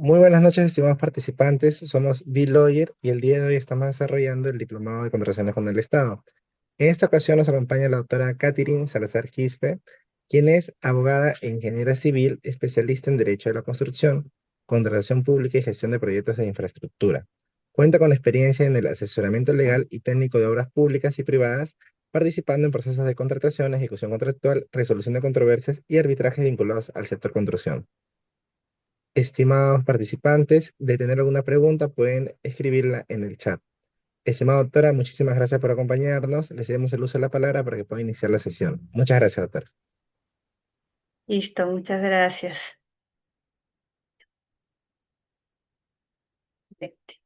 Muy buenas noches, estimados participantes. Somos B-Lawyer y el día de hoy estamos desarrollando el Diplomado de Contrataciones con el Estado. En esta ocasión nos acompaña la doctora Catherine Salazar Quispe, quien es abogada e ingeniera civil, especialista en Derecho de la Construcción, Contratación Pública y Gestión de Proyectos de Infraestructura. Cuenta con experiencia en el asesoramiento legal y técnico de obras públicas y privadas, participando en procesos de contratación, ejecución contractual, resolución de controversias y arbitraje vinculados al sector construcción. Estimados participantes, de tener alguna pregunta pueden escribirla en el chat. Estimada doctora, muchísimas gracias por acompañarnos. Le cedemos el uso de la palabra para que pueda iniciar la sesión. Muchas gracias, doctora. Listo, muchas gracias. Vete.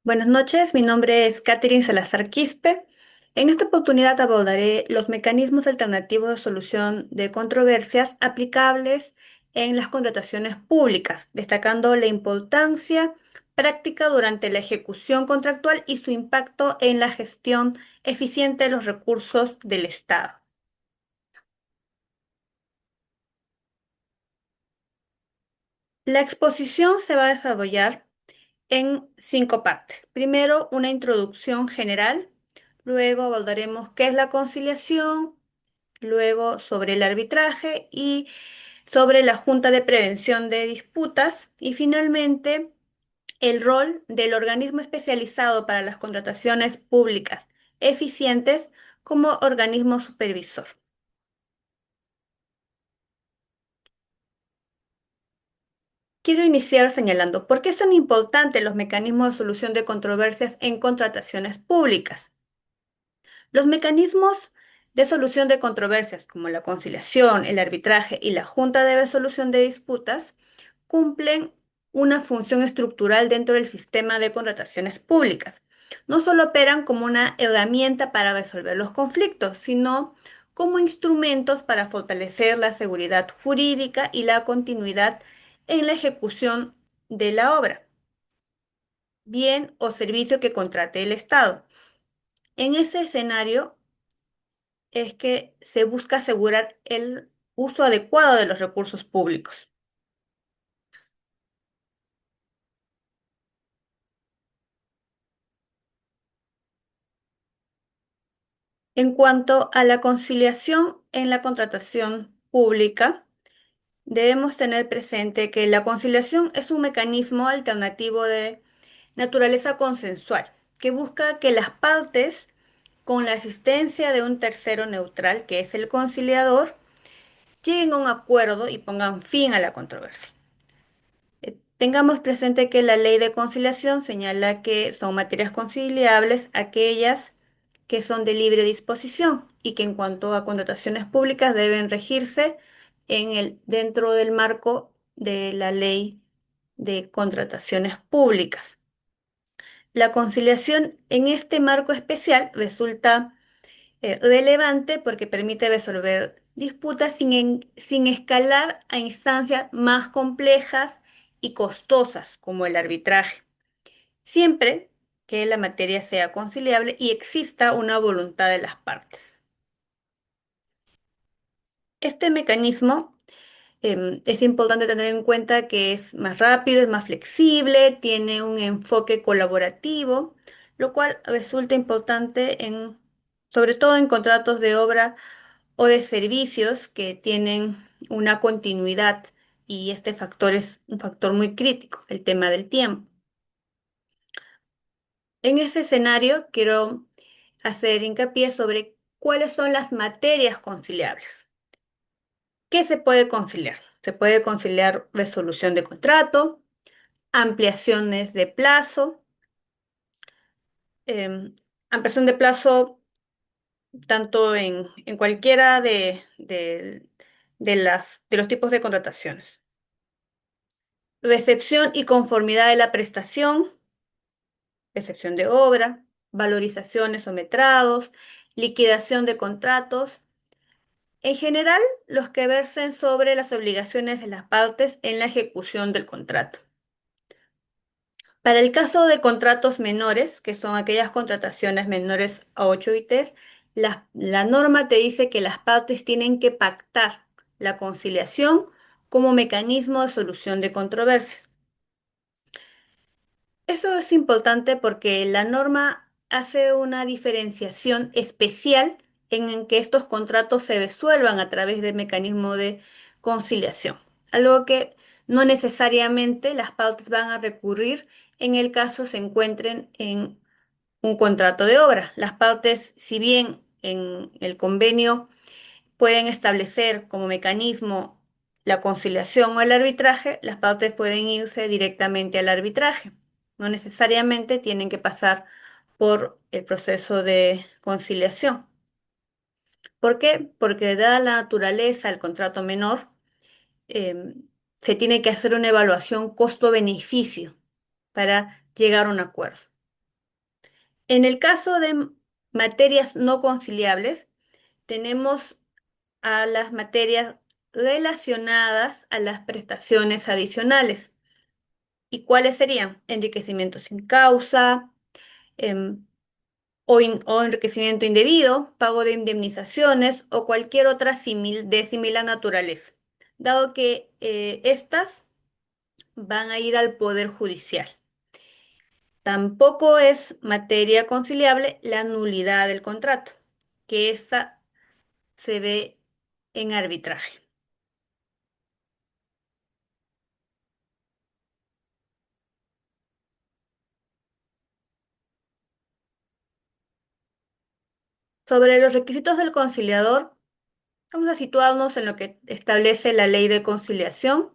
Buenas noches, mi nombre es Catherine Salazar Quispe. En esta oportunidad abordaré los mecanismos alternativos de solución de controversias aplicables en las contrataciones públicas, destacando la importancia práctica durante la ejecución contractual y su impacto en la gestión eficiente de los recursos del Estado. La exposición se va a desarrollar en 5 partes. Primero, una introducción general, luego abordaremos qué es la conciliación, luego sobre el arbitraje y sobre la Junta de Prevención de Disputas y finalmente el rol del organismo especializado para las contrataciones públicas eficientes como organismo supervisor. Quiero iniciar señalando por qué son importantes los mecanismos de solución de controversias en contrataciones públicas. Los mecanismos de solución de controversias, como la conciliación, el arbitraje y la Junta de Resolución de Disputas, cumplen una función estructural dentro del sistema de contrataciones públicas. No solo operan como una herramienta para resolver los conflictos, sino como instrumentos para fortalecer la seguridad jurídica y la continuidad en la ejecución de la obra, bien o servicio que contrate el Estado. En ese escenario, es que se busca asegurar el uso adecuado de los recursos públicos. En cuanto a la conciliación en la contratación pública, debemos tener presente que la conciliación es un mecanismo alternativo de naturaleza consensual que busca que las partes, con la asistencia de un tercero neutral, que es el conciliador, lleguen a un acuerdo y pongan fin a la controversia. Tengamos presente que la ley de conciliación señala que son materias conciliables aquellas que son de libre disposición y que en cuanto a contrataciones públicas deben regirse dentro del marco de la ley de contrataciones públicas. La conciliación en este marco especial resulta relevante porque permite resolver disputas sin escalar a instancias más complejas y costosas como el arbitraje, siempre que la materia sea conciliable y exista una voluntad de las partes. Este mecanismo es importante tener en cuenta que es más rápido, es más flexible, tiene un enfoque colaborativo, lo cual resulta importante sobre todo en contratos de obra o de servicios que tienen una continuidad y este factor es un factor muy crítico, el tema del tiempo. En ese escenario quiero hacer hincapié sobre cuáles son las materias conciliables. ¿Qué se puede conciliar? Se puede conciliar resolución de contrato, ampliaciones de plazo, em, ampliación de plazo tanto en cualquiera de los tipos de contrataciones. Recepción y conformidad de la prestación, recepción de obra, valorizaciones o metrados, liquidación de contratos. En general, los que versen sobre las obligaciones de las partes en la ejecución del contrato. Para el caso de contratos menores, que son aquellas contrataciones menores a 8 ITs, la norma te dice que las partes tienen que pactar la conciliación como mecanismo de solución de controversias. Eso es importante porque la norma hace una diferenciación especial en que estos contratos se resuelvan a través del mecanismo de conciliación, algo que no necesariamente las partes van a recurrir en el caso se encuentren en un contrato de obra. Las partes, si bien en el convenio pueden establecer como mecanismo la conciliación o el arbitraje, las partes pueden irse directamente al arbitraje. No necesariamente tienen que pasar por el proceso de conciliación. ¿Por qué? Porque dada la naturaleza del contrato menor, eh, se tiene que hacer una evaluación costo-beneficio para llegar a un acuerdo. En el caso de materias no conciliables, tenemos a las materias relacionadas a las prestaciones adicionales. ¿Y cuáles serían? Enriquecimiento sin causa, em, o enriquecimiento indebido, pago de indemnizaciones o cualquier otra de similar naturaleza, dado que estas van a ir al Poder Judicial. Tampoco es materia conciliable la nulidad del contrato, que esta se ve en arbitraje. Sobre los requisitos del conciliador, vamos a situarnos en lo que establece la ley de conciliación.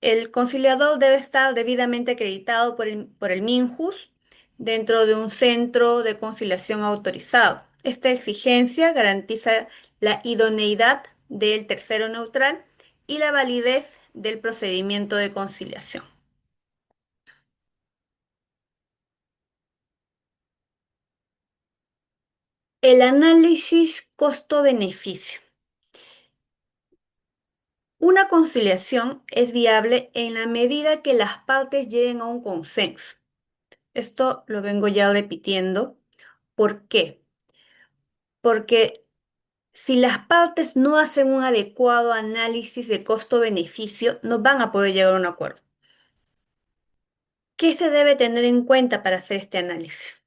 El conciliador debe estar debidamente acreditado por el MinJUS dentro de un centro de conciliación autorizado. Esta exigencia garantiza la idoneidad del tercero neutral y la validez del procedimiento de conciliación. El análisis costo-beneficio. Una conciliación es viable en la medida que las partes lleguen a un consenso. Esto lo vengo ya repitiendo. ¿Por qué? Porque si las partes no hacen un adecuado análisis de costo-beneficio, no van a poder llegar a un acuerdo. ¿Qué se debe tener en cuenta para hacer este análisis?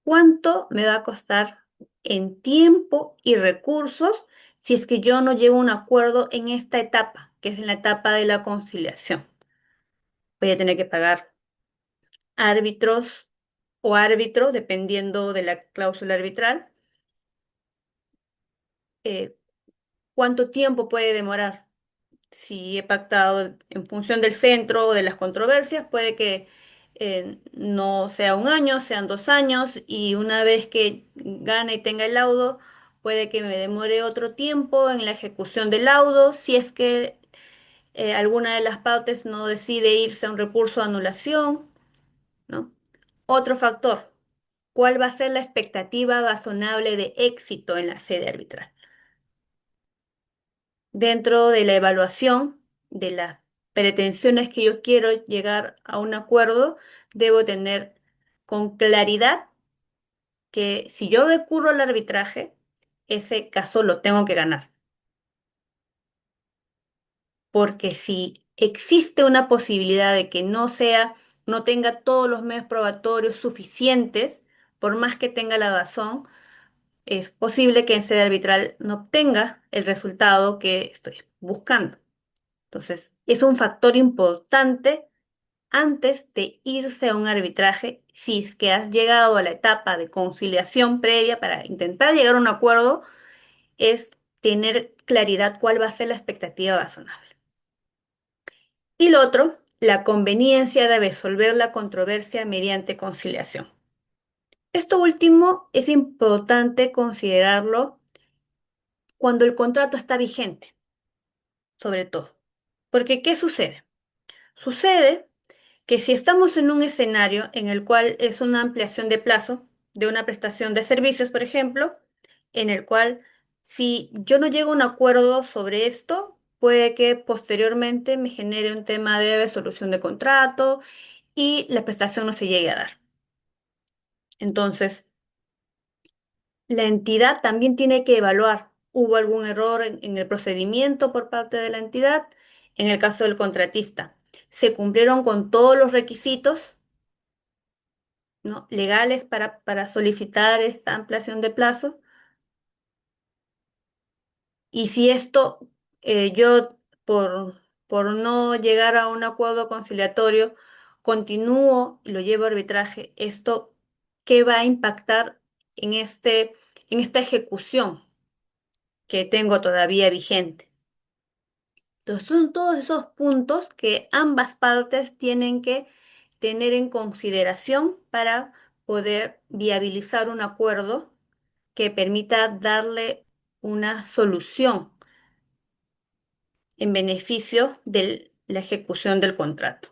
¿Cuánto me va a costar en tiempo y recursos si es que yo no llego a un acuerdo en esta etapa, que es en la etapa de la conciliación? Voy a tener que pagar árbitros o árbitro, dependiendo de la cláusula arbitral. Eh, ¿Cuánto tiempo puede demorar? Si he pactado en función del centro o de las controversias, puede que no sea un año, sean 2 años, y una vez que gane y tenga el laudo, puede que me demore otro tiempo en la ejecución del laudo, si es que alguna de las partes no decide irse a un recurso de anulación, ¿no? Otro factor, ¿cuál va a ser la expectativa razonable de éxito en la sede arbitral? Dentro de la evaluación de las pretensiones que yo quiero llegar a un acuerdo, debo tener con claridad que si yo recurro al arbitraje, ese caso lo tengo que ganar. Porque si existe una posibilidad de que no tenga todos los medios probatorios suficientes, por más que tenga la razón, es posible que en sede arbitral no obtenga el resultado que estoy buscando. Entonces, es un factor importante antes de irse a un arbitraje, si es que has llegado a la etapa de conciliación previa para intentar llegar a un acuerdo, es tener claridad cuál va a ser la expectativa razonable. Y lo otro, la conveniencia de resolver la controversia mediante conciliación. Esto último es importante considerarlo cuando el contrato está vigente, sobre todo. Porque, ¿qué sucede? Sucede que si estamos en un escenario en el cual es una ampliación de plazo de una prestación de servicios, por ejemplo, en el cual si yo no llego a un acuerdo sobre esto, puede que posteriormente me genere un tema de resolución de contrato y la prestación no se llegue a dar. Entonces, la entidad también tiene que evaluar, ¿hubo algún error en el procedimiento por parte de la entidad? En el caso del contratista, ¿se cumplieron con todos los requisitos, ¿no?, legales para solicitar esta ampliación de plazo? Y si esto, yo por no llegar a un acuerdo conciliatorio, continúo y lo llevo a arbitraje, ¿esto qué va a impactar en en esta ejecución que tengo todavía vigente? Entonces, son todos esos puntos que ambas partes tienen que tener en consideración para poder viabilizar un acuerdo que permita darle una solución en beneficio de la ejecución del contrato.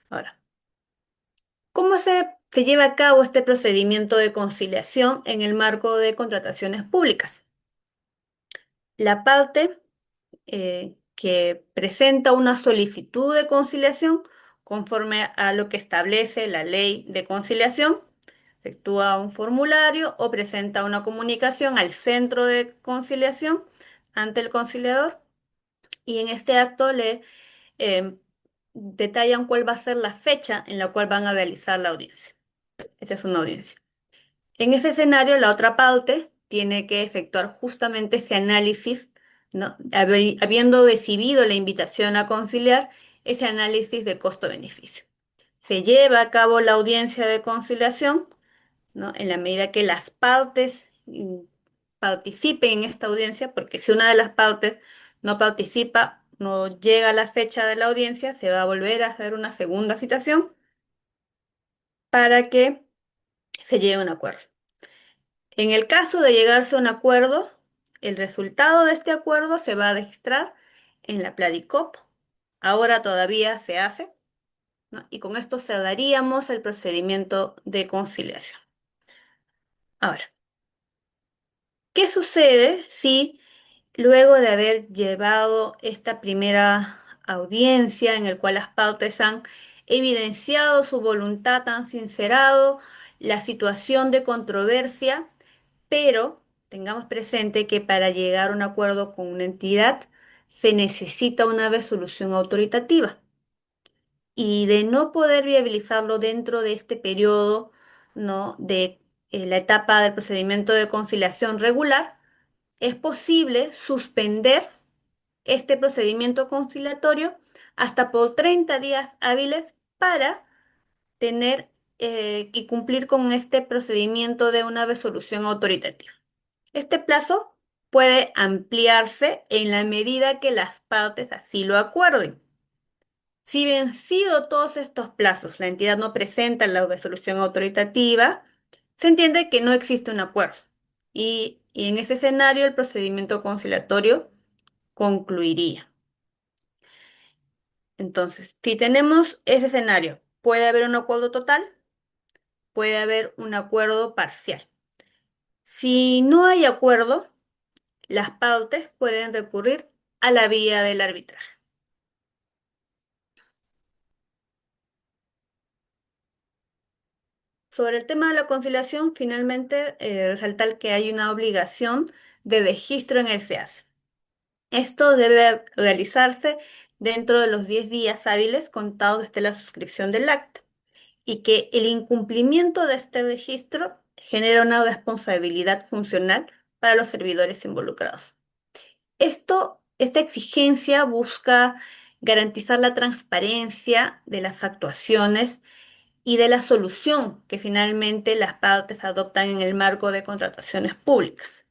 Ahora, ¿cómo se lleva a cabo este procedimiento de conciliación en el marco de contrataciones públicas? La parte que presenta una solicitud de conciliación conforme a lo que establece la ley de conciliación, efectúa un formulario o presenta una comunicación al centro de conciliación ante el conciliador, y en este acto le eh, detallan cuál va a ser la fecha en la cual van a realizar la audiencia. Esta es una audiencia. En ese escenario, la otra parte tiene que efectuar justamente ese análisis, ¿no? Habiendo recibido la invitación a conciliar, ese análisis de costo-beneficio. Se lleva a cabo la audiencia de conciliación, ¿no?, en la medida que las partes participen en esta audiencia, porque si una de las partes no participa, no llega a la fecha de la audiencia, se va a volver a hacer una segunda citación para que se llegue a un acuerdo. En el caso de llegarse a un acuerdo, el resultado de este acuerdo se va a registrar en la Pladicop. Ahora todavía se hace, ¿no? Y con esto cerraríamos el procedimiento de conciliación. Ahora, ¿qué sucede si luego de haber llevado esta primera audiencia en el cual las partes han evidenciado su voluntad, han sincerado la situación de controversia, pero tengamos presente que para llegar a un acuerdo con una entidad se necesita una resolución autoritativa? Y de no poder viabilizarlo dentro de este periodo, ¿no?, de la etapa del procedimiento de conciliación regular, es posible suspender este procedimiento conciliatorio hasta por 30 días hábiles para tener y cumplir con este procedimiento de una resolución autoritativa. Este plazo puede ampliarse en la medida que las partes así lo acuerden. Si vencido todos estos plazos, la entidad no presenta la resolución autoritativa, se entiende que no existe un acuerdo. Y en ese escenario el procedimiento conciliatorio concluiría. Entonces, si tenemos ese escenario, puede haber un acuerdo total, puede haber un acuerdo parcial. Si no hay acuerdo, las partes pueden recurrir a la vía del arbitraje. Sobre el tema de la conciliación, finalmente resaltar que hay una obligación de registro en el SEAS. Esto debe realizarse dentro de los 10 días hábiles contados desde la suscripción del acta, y que el incumplimiento de este registro genera una responsabilidad funcional para los servidores involucrados. Esta exigencia busca garantizar la transparencia de las actuaciones y de la solución que finalmente las partes adoptan en el marco de contrataciones públicas.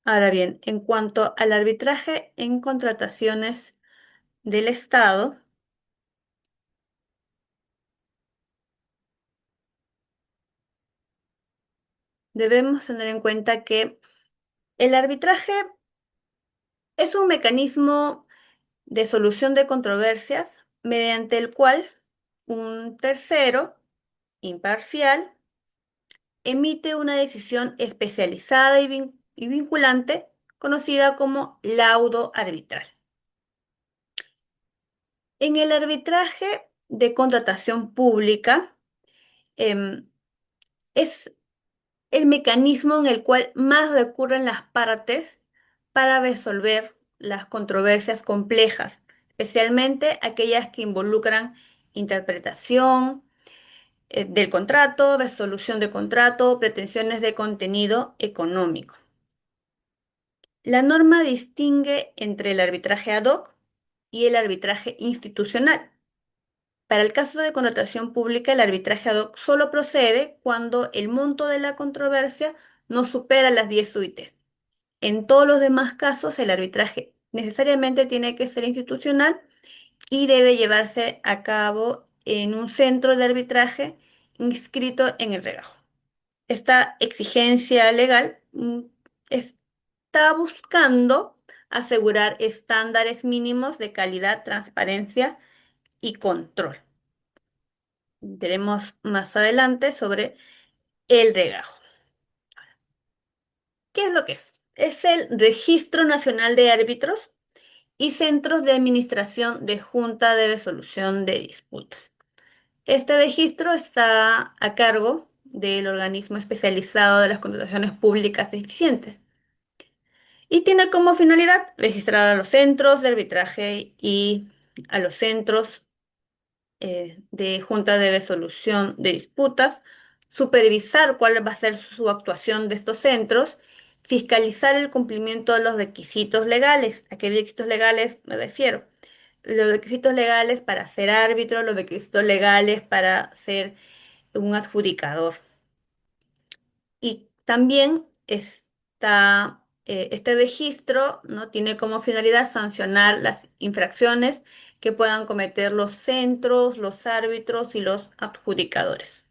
Ahora bien, en cuanto al arbitraje en contrataciones del Estado, debemos tener en cuenta que el arbitraje es un mecanismo de solución de controversias mediante el cual un tercero imparcial emite una decisión especializada y vinculante conocida como laudo arbitral. En el arbitraje de contratación pública, em, es el mecanismo en el cual más recurren las partes para resolver las controversias complejas, especialmente aquellas que involucran interpretación del contrato, resolución de contrato, pretensiones de contenido económico. La norma distingue entre el arbitraje ad hoc y el arbitraje institucional. Para el caso de connotación pública, el arbitraje ad hoc solo procede cuando el monto de la controversia no supera las 10 UITs. En todos los demás casos, el arbitraje necesariamente tiene que ser institucional y debe llevarse a cabo en un centro de arbitraje inscrito en el regajo. Esta exigencia legal está buscando asegurar estándares mínimos de calidad, transparencia y control. Veremos más adelante sobre el regajo. ¿Qué es lo que es? Es el Registro Nacional de Árbitros y Centros de Administración de Junta de Resolución de Disputas. Este registro está a cargo del organismo especializado de las contrataciones públicas eficientes y tiene como finalidad registrar a los centros de arbitraje y a los centros de Junta de Resolución de Disputas, supervisar cuál va a ser su actuación de estos centros, fiscalizar el cumplimiento de los requisitos legales. ¿A qué requisitos legales me refiero? Los requisitos legales para ser árbitro, los requisitos legales para ser un adjudicador. Y también este registro, ¿no? Tiene como finalidad sancionar las infracciones que puedan cometer los centros, los árbitros y los adjudicadores.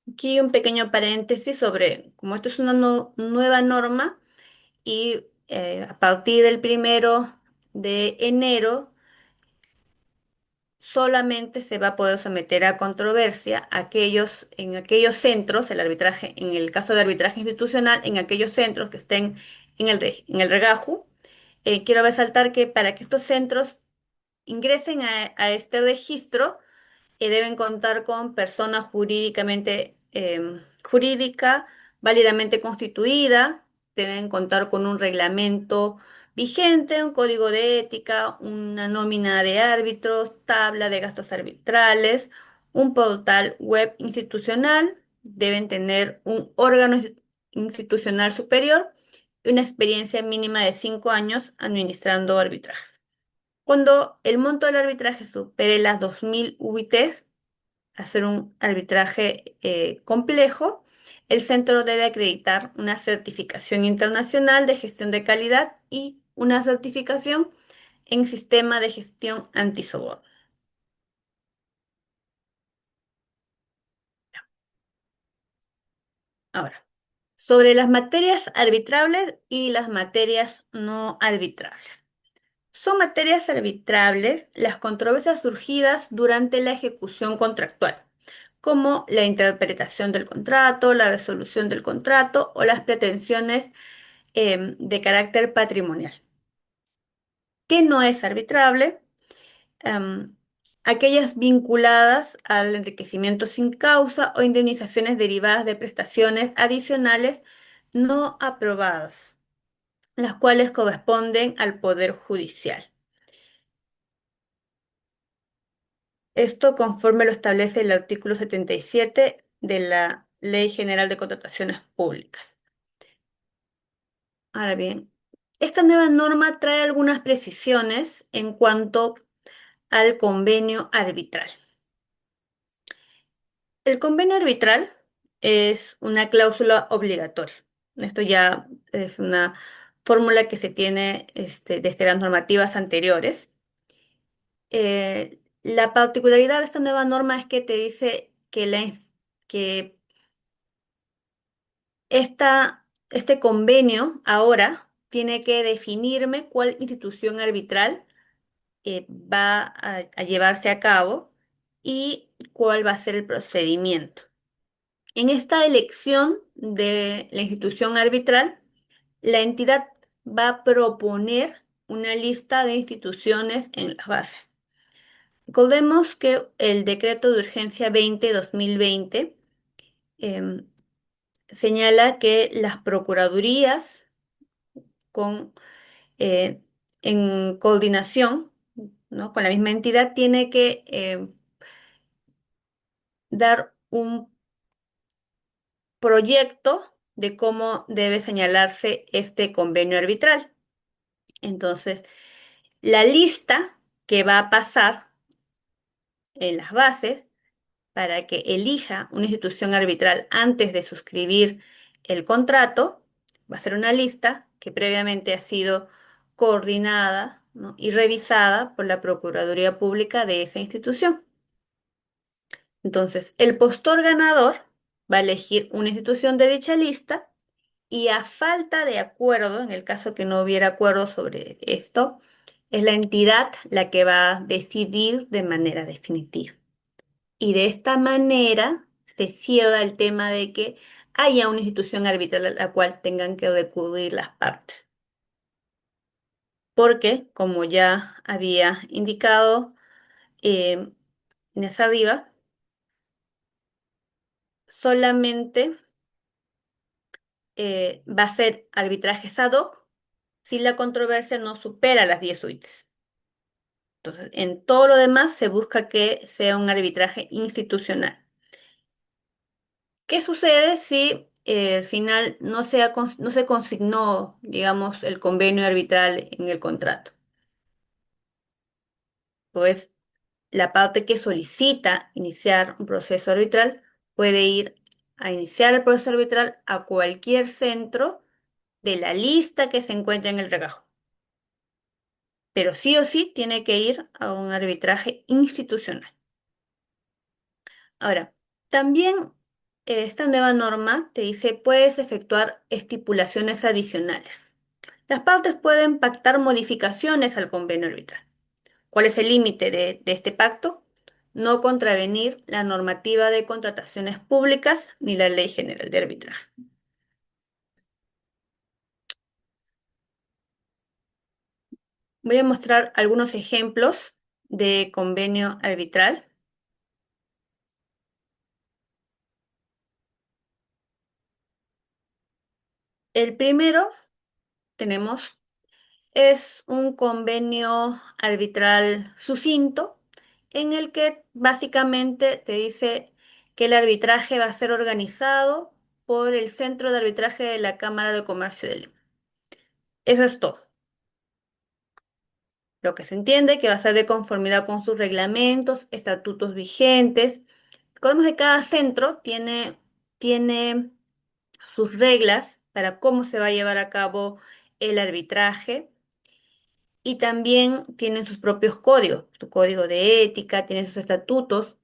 Aquí un pequeño paréntesis sobre, como esto es una nueva norma y a partir del 1 de enero solamente se va a poder someter a controversia en aquellos centros, el arbitraje, en el caso de arbitraje institucional, en aquellos centros que estén en el regajo. Quiero resaltar que para que estos centros ingresen a este registro, deben contar con persona jurídica, válidamente constituida, deben contar con un reglamento vigente, un código de ética, una nómina de árbitros, tabla de gastos arbitrales, un portal web institucional, deben tener un órgano institucional superior y una experiencia mínima de 5 años administrando arbitrajes. Cuando el monto del arbitraje supere las 2.000 UITs, hacer un arbitraje complejo, el centro debe acreditar una certificación internacional de gestión de calidad y una certificación en sistema de gestión antisoborno. Ahora, sobre las materias arbitrables y las materias no arbitrables. Son materias arbitrables las controversias surgidas durante la ejecución contractual, como la interpretación del contrato, la resolución del contrato o las pretensiones de carácter patrimonial. ¿Qué no es arbitrable? Em, Aquellas vinculadas al enriquecimiento sin causa o indemnizaciones derivadas de prestaciones adicionales no aprobadas, las cuales corresponden al Poder Judicial. Esto conforme lo establece el artículo 77 de la Ley General de Contrataciones Públicas. Ahora bien, esta nueva norma trae algunas precisiones en cuanto al convenio arbitral. El convenio arbitral es una cláusula obligatoria. Esto ya es una fórmula que se tiene desde las normativas anteriores. La particularidad de esta nueva norma es que te dice que este convenio ahora tiene que definirme cuál institución arbitral va a llevarse a cabo y cuál va a ser el procedimiento. En esta elección de la institución arbitral, la entidad va a proponer una lista de instituciones en las bases. Recordemos que el decreto de urgencia 20-2020 em, señala que las procuradurías con, eh, en coordinación, ¿no?, con la misma entidad tiene que dar un proyecto de cómo debe señalarse este convenio arbitral. Entonces, la lista que va a pasar en las bases para que elija una institución arbitral antes de suscribir el contrato va a ser una lista que previamente ha sido coordinada, ¿no?, y revisada por la Procuraduría Pública de esa institución. Entonces, el postor ganador va a elegir una institución de dicha lista y a falta de acuerdo, en el caso que no hubiera acuerdo sobre esto, es la entidad la que va a decidir de manera definitiva. Y de esta manera se cierra el tema de que haya una institución arbitral a la cual tengan que recurrir las partes. Porque, como ya había indicado eh, Inés Arriba, solamente va a ser arbitrajes ad hoc si la controversia no supera las 10 UITs. Entonces, en todo lo demás se busca que sea un arbitraje institucional. ¿Qué sucede si al final no se consignó, digamos, el convenio arbitral en el contrato? Pues la parte que solicita iniciar un proceso arbitral puede ir a iniciar el proceso arbitral a cualquier centro de la lista que se encuentra en el regajo. Pero sí o sí tiene que ir a un arbitraje institucional. Ahora, también esta nueva norma te dice puedes efectuar estipulaciones adicionales. Las partes pueden pactar modificaciones al convenio arbitral. ¿Cuál es el límite de este pacto? No contravenir la normativa de contrataciones públicas ni la Ley General de Arbitraje. Voy a mostrar algunos ejemplos de convenio arbitral. El primero tenemos es un convenio arbitral sucinto en el que básicamente te dice que el arbitraje va a ser organizado por el Centro de Arbitraje de la Cámara de Comercio de Lima. Eso es todo. Lo que se entiende que va a ser de conformidad con sus reglamentos, estatutos vigentes. Recordemos que cada centro tiene sus reglas para cómo se va a llevar a cabo el arbitraje y también tienen sus propios códigos, su código de ética, tienen sus estatutos.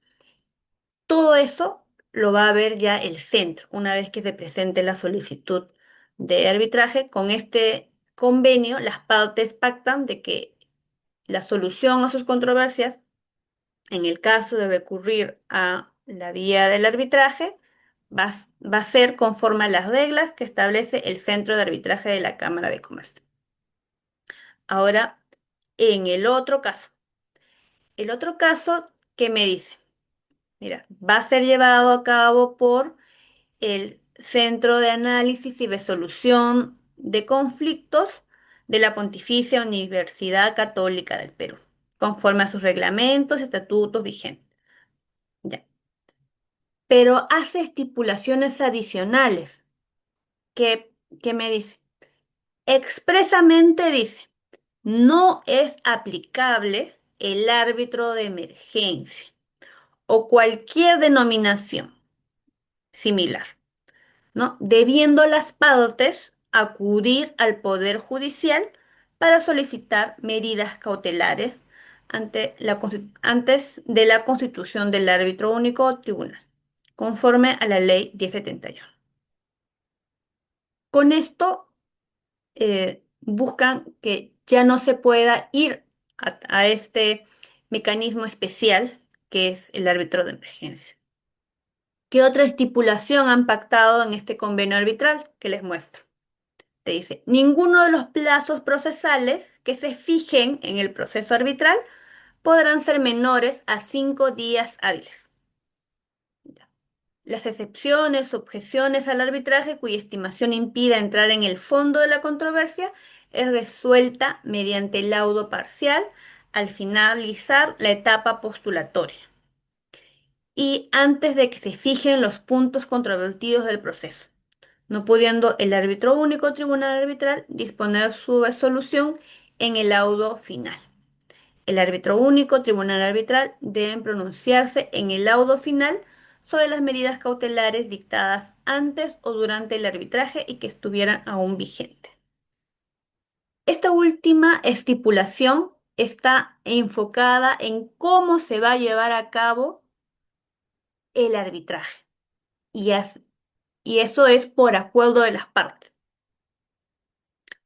Todo eso lo va a ver ya el centro una vez que se presente la solicitud de arbitraje. Con este convenio, las partes pactan de que la solución a sus controversias, en el caso de recurrir a la vía del arbitraje, va a ser conforme a las reglas que establece el Centro de Arbitraje de la Cámara de Comercio. Ahora, en el otro caso, ¿qué me dice? Mira, va a ser llevado a cabo por el Centro de Análisis y Resolución de Conflictos de la Pontificia Universidad Católica del Perú, conforme a sus reglamentos y estatutos vigentes. Ya. Pero hace estipulaciones adicionales. ¿Qué me dice? Expresamente dice, no es aplicable el árbitro de emergencia o cualquier denominación similar, ¿no?, debiendo las partes acudir al Poder Judicial para solicitar medidas cautelares antes de la constitución del árbitro único o tribunal, conforme a la Ley 1071. Con esto buscan que ya no se pueda ir a este mecanismo especial que es el árbitro de emergencia. ¿Qué otra estipulación han pactado en este convenio arbitral que les muestro? Te dice, ninguno de los plazos procesales que se fijen en el proceso arbitral podrán ser menores a 5 días hábiles. Las excepciones, objeciones al arbitraje cuya estimación impida entrar en el fondo de la controversia es resuelta mediante laudo parcial al finalizar la etapa postulatoria y antes de que se fijen los puntos controvertidos del proceso, no pudiendo el árbitro único o tribunal arbitral disponer su resolución en el laudo final. El árbitro único, tribunal arbitral, deben pronunciarse en el laudo final sobre las medidas cautelares dictadas antes o durante el arbitraje y que estuvieran aún vigentes. Esta última estipulación está enfocada en cómo se va a llevar a cabo el arbitraje y, y eso es por acuerdo de las partes.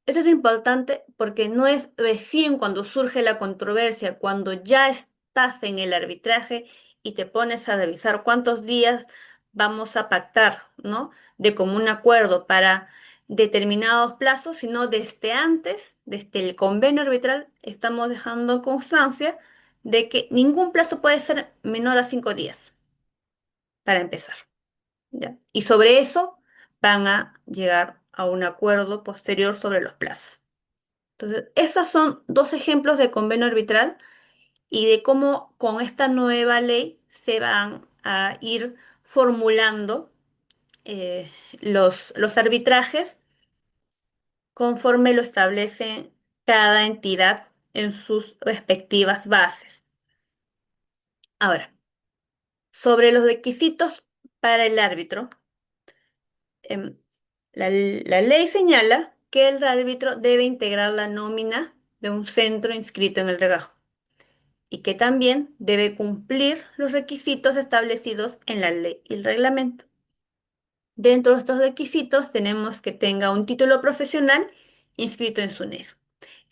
Esto es importante porque no es recién cuando surge la controversia, cuando ya estás en el arbitraje y te pones a revisar cuántos días vamos a pactar, ¿no? De común acuerdo para determinados plazos, sino desde antes, desde el convenio arbitral, estamos dejando constancia de que ningún plazo puede ser menor a 5 días, para empezar, ¿ya? Y sobre eso van a llegar a un acuerdo posterior sobre los plazos. Entonces, esos son dos ejemplos de convenio arbitral y de cómo con esta nueva ley se van a ir formulando los arbitrajes conforme lo establece cada entidad en sus respectivas bases. Ahora, sobre los requisitos para el árbitro, em, la ley señala que el árbitro debe integrar la nómina de un centro inscrito en el regajo y que también debe cumplir los requisitos establecidos en la ley y el reglamento. Dentro de estos requisitos tenemos que tenga un título profesional inscrito en SUNESO,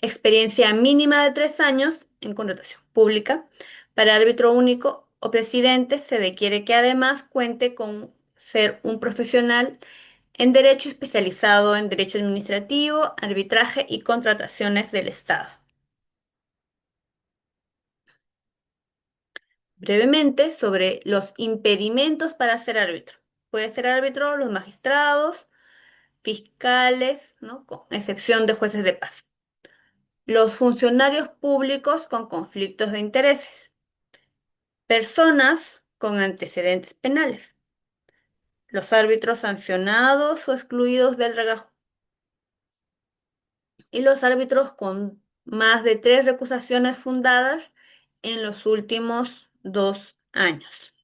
experiencia mínima de 3 años en contratación pública. Para árbitro único o presidente se requiere que además cuente con ser un profesional en derecho especializado en derecho administrativo, arbitraje y contrataciones del Estado. Brevemente sobre los impedimentos para ser árbitro. Puede ser árbitro los magistrados, fiscales, ¿no? Con excepción de jueces de paz. Los funcionarios públicos con conflictos de intereses. Personas con antecedentes penales. Los árbitros sancionados o excluidos del regajo. Y los árbitros con más de 3 recusaciones fundadas en los últimos 2 años.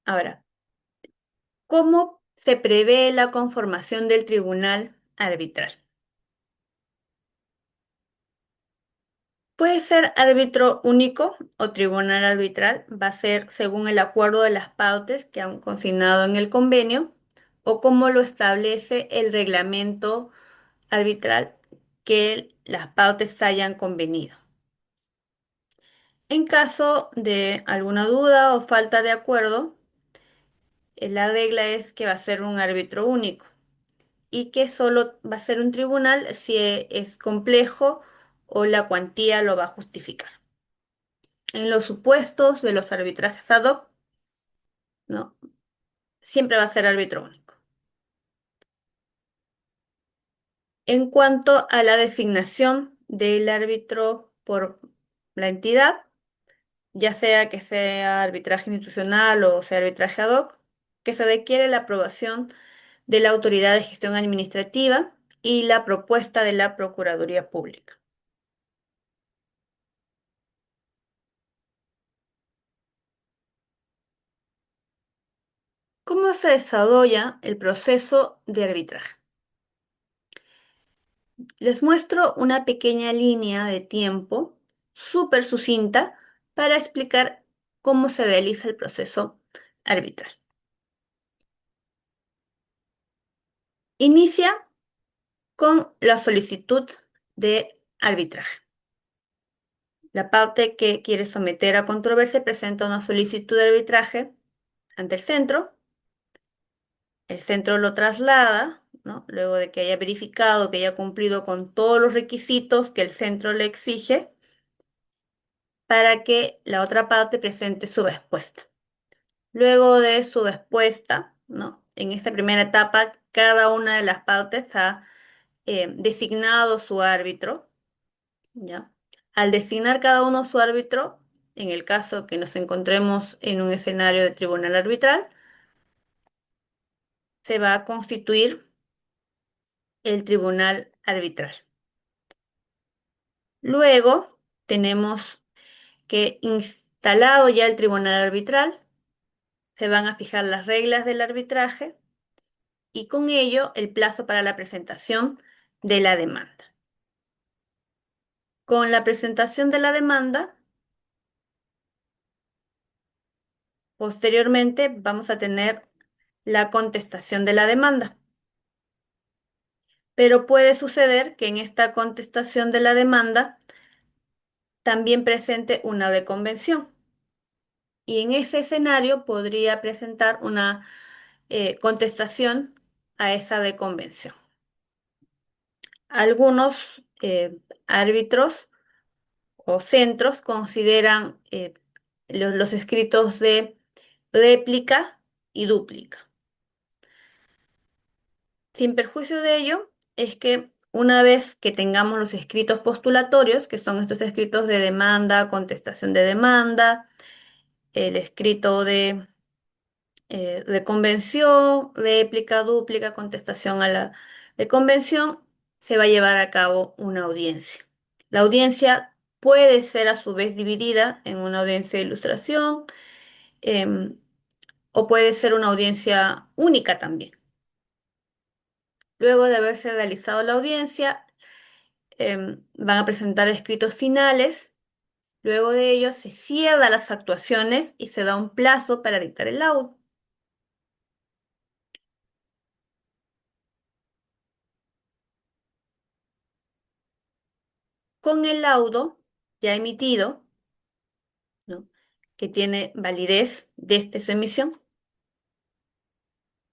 Ahora, ¿cómo se prevé la conformación del tribunal arbitral? Puede ser árbitro único o tribunal arbitral, va a ser según el acuerdo de las partes que han consignado en el convenio o como lo establece el reglamento arbitral que las partes hayan convenido. En caso de alguna duda o falta de acuerdo, la regla es que va a ser un árbitro único y que solo va a ser un tribunal si es complejo o la cuantía lo va a justificar. En los supuestos de los arbitrajes ad hoc, ¿no? Siempre va a ser árbitro único. En cuanto a la designación del árbitro por la entidad, ya sea que sea arbitraje institucional o sea arbitraje ad hoc, que se requiere la aprobación de la Autoridad de Gestión Administrativa y la propuesta de la Procuraduría Pública. ¿Cómo se desarrolla el proceso de arbitraje? Les muestro una pequeña línea de tiempo súper sucinta para explicar cómo se realiza el proceso arbitral. Inicia con la solicitud de arbitraje. La parte que quiere someter a controversia presenta una solicitud de arbitraje ante el centro lo traslada, ¿no? Luego de que haya verificado que haya cumplido con todos los requisitos que el centro le exige para que la otra parte presente su respuesta. Luego de su respuesta, ¿no? En esta primera etapa, cada una de las partes ha designado su árbitro, ¿ya? Al designar cada uno su árbitro, en el caso que nos encontremos en un escenario de tribunal arbitral, se va a constituir el tribunal arbitral. Luego tenemos que instalado ya el tribunal arbitral, se van a fijar las reglas del arbitraje y con ello el plazo para la presentación de la demanda. Con la presentación de la demanda, posteriormente vamos a tener la contestación de la demanda. Pero puede suceder que en esta contestación de la demanda también presente una de convención. Y en ese escenario podría presentar una contestación a esa de convención. Algunos árbitros o centros consideran los escritos de réplica y dúplica. Sin perjuicio de ello, es que una vez que tengamos los escritos postulatorios, que son estos escritos de demanda, contestación de demanda, el escrito de convención, réplica, dúplica, contestación a la de convención, se va a llevar a cabo una audiencia. La audiencia puede ser a su vez dividida en una audiencia de ilustración em, o puede ser una audiencia única también. Luego de haberse realizado la audiencia, van a presentar escritos finales. Luego de ello se cierran las actuaciones y se da un plazo para dictar el laudo. Con el laudo ya emitido, ¿no? Que tiene validez desde su emisión,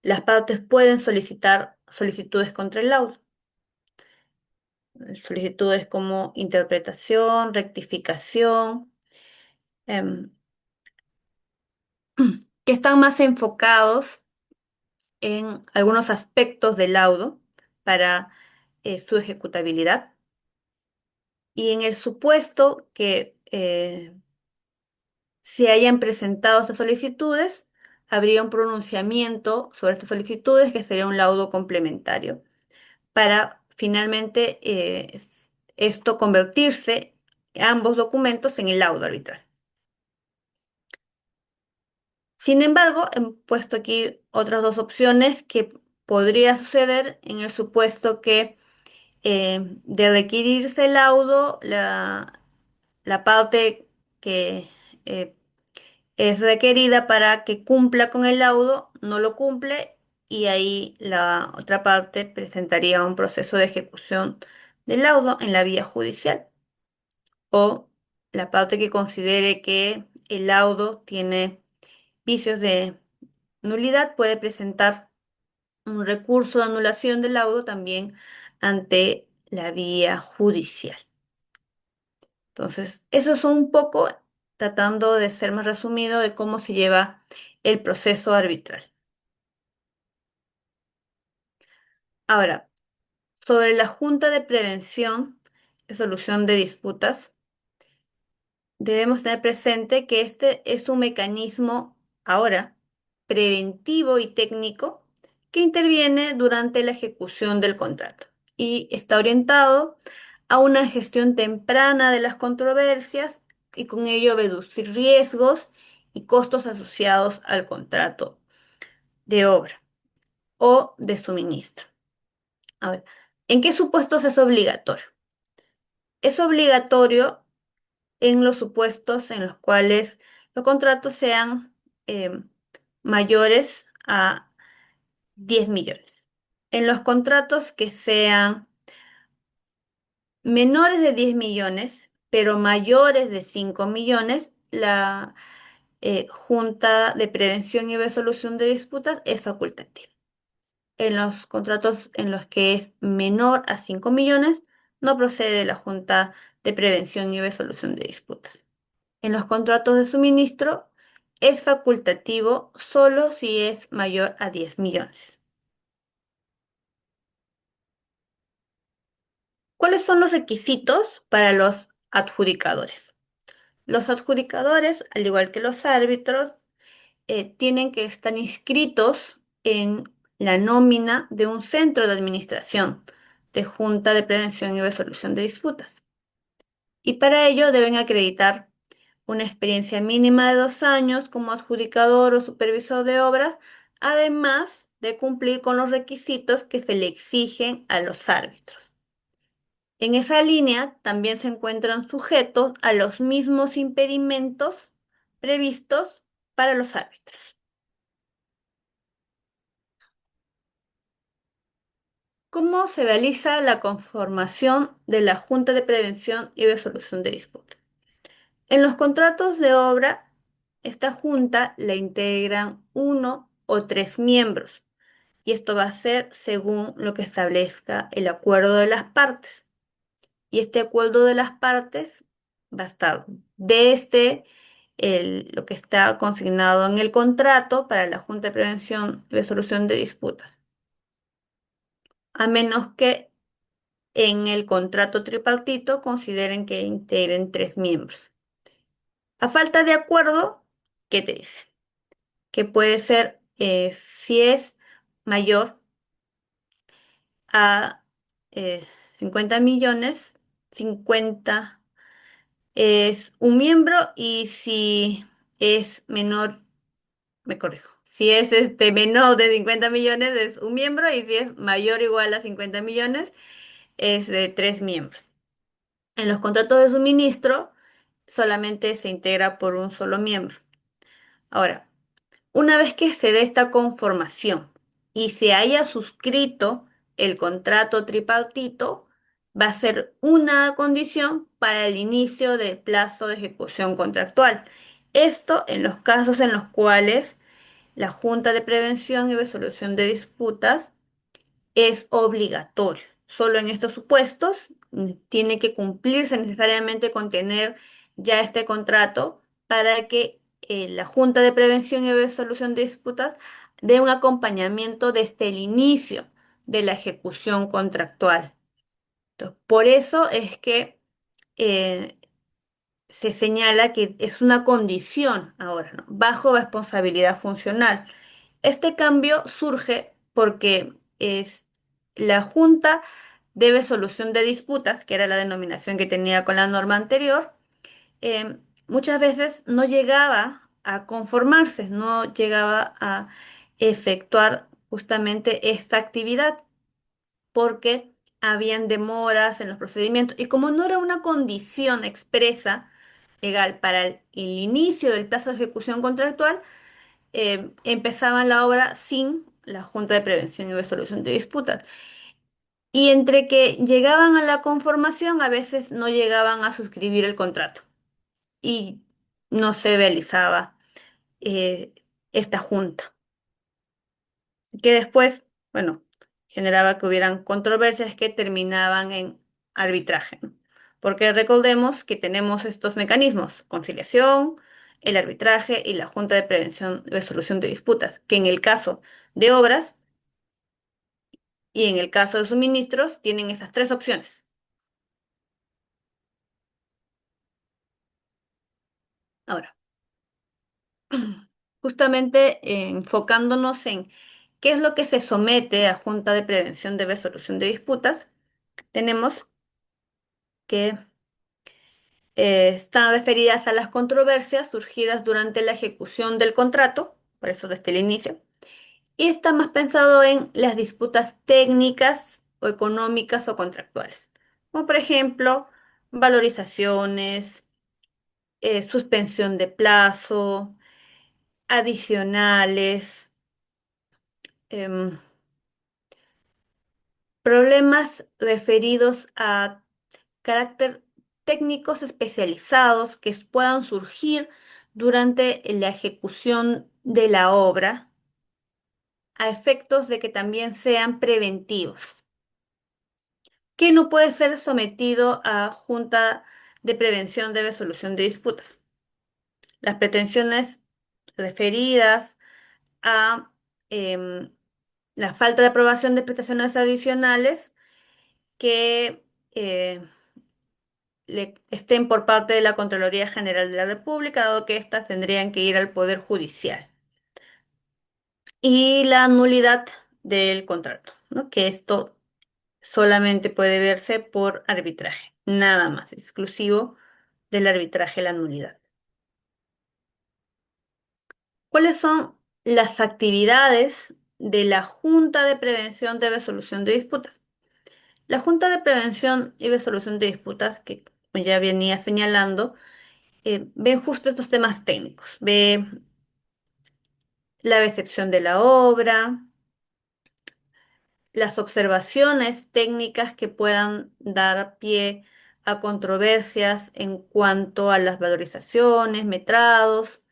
las partes pueden solicitar solicitudes contra el laudo. Solicitudes como interpretación, rectificación, em, que están más enfocados en algunos aspectos del laudo para su ejecutabilidad. Y en el supuesto que se hayan presentado estas solicitudes, habría un pronunciamiento sobre estas solicitudes que sería un laudo complementario para finalmente esto convertirse ambos documentos en el laudo arbitral. Sin embargo, he puesto aquí otras dos opciones que podría suceder en el supuesto que de requerirse el laudo, la parte que eh, es requerida para que cumpla con el laudo no lo cumple y ahí la otra parte presentaría un proceso de ejecución del laudo en la vía judicial. O la parte que considere que el laudo tiene vicios de nulidad puede presentar un recurso de anulación del laudo también ante la vía judicial. Entonces, eso es un poco tratando de ser más resumido de cómo se lleva el proceso arbitral. Ahora, sobre la Junta de Prevención y Solución de Disputas, debemos tener presente que este es un mecanismo ahora preventivo y técnico que interviene durante la ejecución del contrato y está orientado a una gestión temprana de las controversias y con ello reducir riesgos y costos asociados al contrato de obra o de suministro. A ver, ¿en qué supuestos es obligatorio? Es obligatorio en los supuestos en los cuales los contratos sean eh, mayores a 10 millones. En los contratos que sean menores de 10 millones, pero mayores de 5 millones, la Junta de Prevención y Resolución de Disputas es facultativa. En los contratos en los que es menor a 5 millones, no procede la Junta de Prevención y Resolución de Disputas. En los contratos de suministro es facultativo solo si es mayor a 10 millones. ¿Cuáles son los requisitos para los adjudicadores? Los adjudicadores, al igual que los árbitros, tienen que estar inscritos en la nómina de un centro de administración de Junta de Prevención y Resolución de Disputas. Y para ello deben acreditar una experiencia mínima de 2 años como adjudicador o supervisor de obras, además de cumplir con los requisitos que se le exigen a los árbitros. En esa línea también se encuentran sujetos a los mismos impedimentos previstos para los árbitros. ¿Cómo se realiza la conformación de la Junta de Prevención y Resolución de Disputas? En los contratos de obra, esta junta la integran 1 o 3 miembros, y esto va a ser según lo que establezca el acuerdo de las partes. Y este acuerdo de las partes va a estar desde lo que está consignado en el contrato para la Junta de Prevención y Resolución de Disputas, a menos que en el contrato tripartito consideren que integren 3 miembros. A falta de acuerdo, ¿qué te dice? Que puede ser, si es mayor a 50 millones, 50 es un miembro, y si es menor, me corrijo, si es menor de 50 millones es un miembro, y si es mayor o igual a 50 millones es de 3 miembros. En los contratos de suministro solamente se integra por un solo miembro. Ahora, una vez que se dé esta conformación y se haya suscrito el contrato tripartito, va a ser una condición para el inicio del plazo de ejecución contractual. Esto en los casos en los cuales la Junta de Prevención y Resolución de Disputas es obligatorio. Solo en estos supuestos tiene que cumplirse necesariamente con tener ya este contrato para que la Junta de Prevención y Resolución de Disputas dé un acompañamiento desde el inicio de la ejecución contractual. Entonces, por eso es que eh, se señala que es una condición ahora, ¿no? Bajo responsabilidad funcional. Este cambio surge porque la Junta de Resolución de Disputas, que era la denominación que tenía con la norma anterior, muchas veces no llegaba a conformarse, no llegaba a efectuar justamente esta actividad porque habían demoras en los procedimientos, y como no era una condición expresa legal para el inicio del plazo de ejecución contractual, empezaban la obra sin la Junta de Prevención y Resolución de Disputas. Y entre que llegaban a la conformación, a veces no llegaban a suscribir el contrato y no se realizaba eh, esta junta, que después, bueno, generaba que hubieran controversias que terminaban en arbitraje, ¿no? Porque recordemos que tenemos estos mecanismos: conciliación, el arbitraje y la Junta de Prevención y Resolución de Disputas, que en el caso de obras y en el caso de suministros tienen esas tres opciones. Ahora, justamente enfocándonos en qué es lo que se somete a Junta de Prevención de Resolución de Disputas, tenemos que están referidas a las controversias surgidas durante la ejecución del contrato, por eso desde el inicio, y está más pensado en las disputas técnicas o económicas o contractuales, como por ejemplo valorizaciones, suspensión de plazo, adicionales, em, problemas referidos a carácter técnicos especializados que puedan surgir durante la ejecución de la obra a efectos de que también sean preventivos, que no puede ser sometido a Junta de Prevención de Resolución de Disputas. Las pretensiones referidas a em, la falta de aprobación de prestaciones adicionales que estén por parte de la Contraloría General de la República, dado que éstas tendrían que ir al Poder Judicial. Y la nulidad del contrato, ¿no? Que esto solamente puede verse por arbitraje, nada más, exclusivo del arbitraje la nulidad. ¿Cuáles son las actividades de la Junta de Prevención de Resolución de Disputas? La Junta de Prevención y Resolución de Disputas, que como ya venía señalando, ve justo estos temas técnicos, ve la recepción de la obra, las observaciones técnicas que puedan dar pie a controversias en cuanto a las valorizaciones, metrados,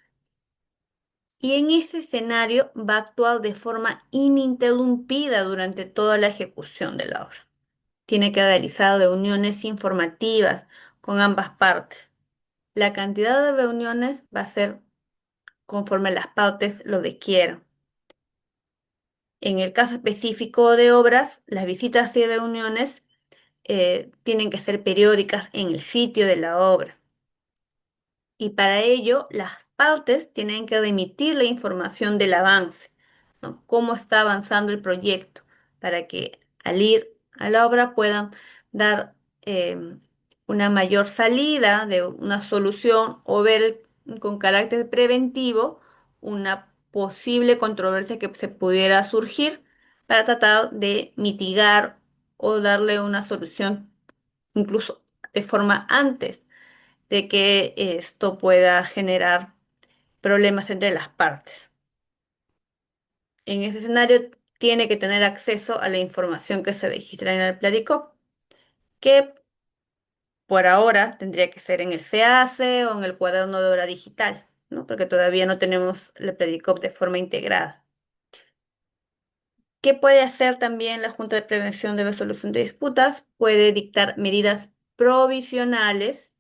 y en ese escenario va a actuar de forma ininterrumpida durante toda la ejecución de la obra. Tiene que realizar reuniones informativas con ambas partes. La cantidad de reuniones va a ser conforme las partes lo requieran. En el caso específico de obras, las visitas y reuniones tienen que ser periódicas en el sitio de la obra. Y para ello, las partes tienen que remitir la información del avance, ¿no? Cómo está avanzando el proyecto, para que al ir a la obra puedan dar una mayor salida de una solución o ver con carácter preventivo una posible controversia que se pudiera surgir para tratar de mitigar o darle una solución incluso de forma antes de que esto pueda generar problemas entre las partes. En ese escenario tiene que tener acceso a la información que se registra en el Platicop, que por ahora tendría que ser en el CACE o en el cuaderno de obra digital, ¿no? Porque todavía no tenemos el Platicop de forma integrada. ¿Qué puede hacer también la Junta de Prevención de Resolución de Disputas? Puede dictar medidas provisionales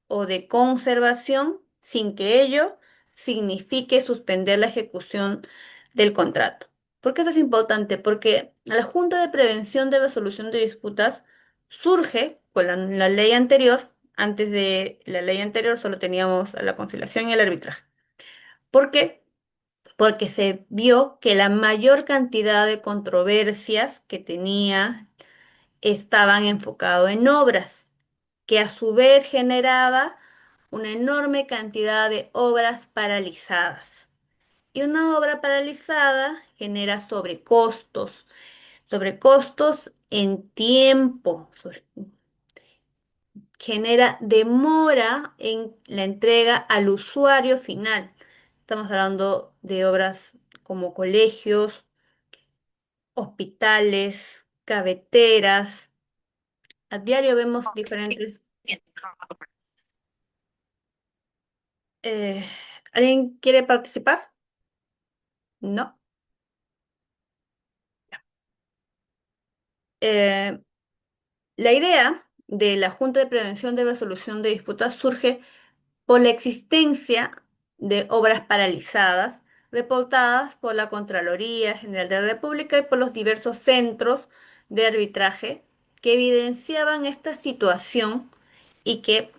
o de conservación sin que ello signifique suspender la ejecución del contrato. ¿Por qué esto es importante? Porque la Junta de Prevención de Resolución de Disputas surge con la ley anterior. Antes de la ley anterior solo teníamos la conciliación y el arbitraje. ¿Por qué? Porque se vio que la mayor cantidad de controversias que tenía estaban enfocadas en obras, que a su vez generaba una enorme cantidad de obras paralizadas. Y una obra paralizada genera sobrecostos en tiempo, genera demora en la entrega al usuario final. Estamos hablando de obras como colegios, hospitales, carreteras. A diario vemos diferentes. eh, ¿Alguien quiere participar? No. Eh, la idea de la Junta de Prevención de Resolución de Disputas surge por la existencia de obras paralizadas reportadas por la Contraloría General de la República y por los diversos centros de arbitraje que evidenciaban esta situación y que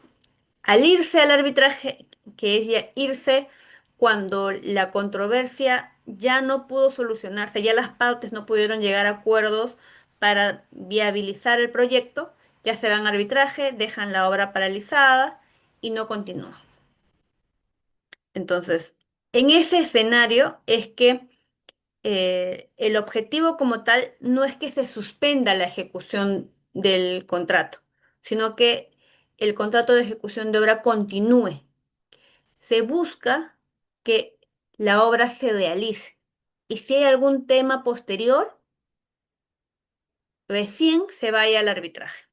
al irse al arbitraje, que es ya irse cuando la controversia ya no pudo solucionarse, ya las partes no pudieron llegar a acuerdos para viabilizar el proyecto, ya se van a arbitraje, dejan la obra paralizada y no continúan. Entonces, en ese escenario es que el objetivo como tal no es que se suspenda la ejecución del contrato, sino que el contrato de ejecución de obra continúe. Se busca que la obra se realice. Y si hay algún tema posterior, recién se vaya al arbitraje.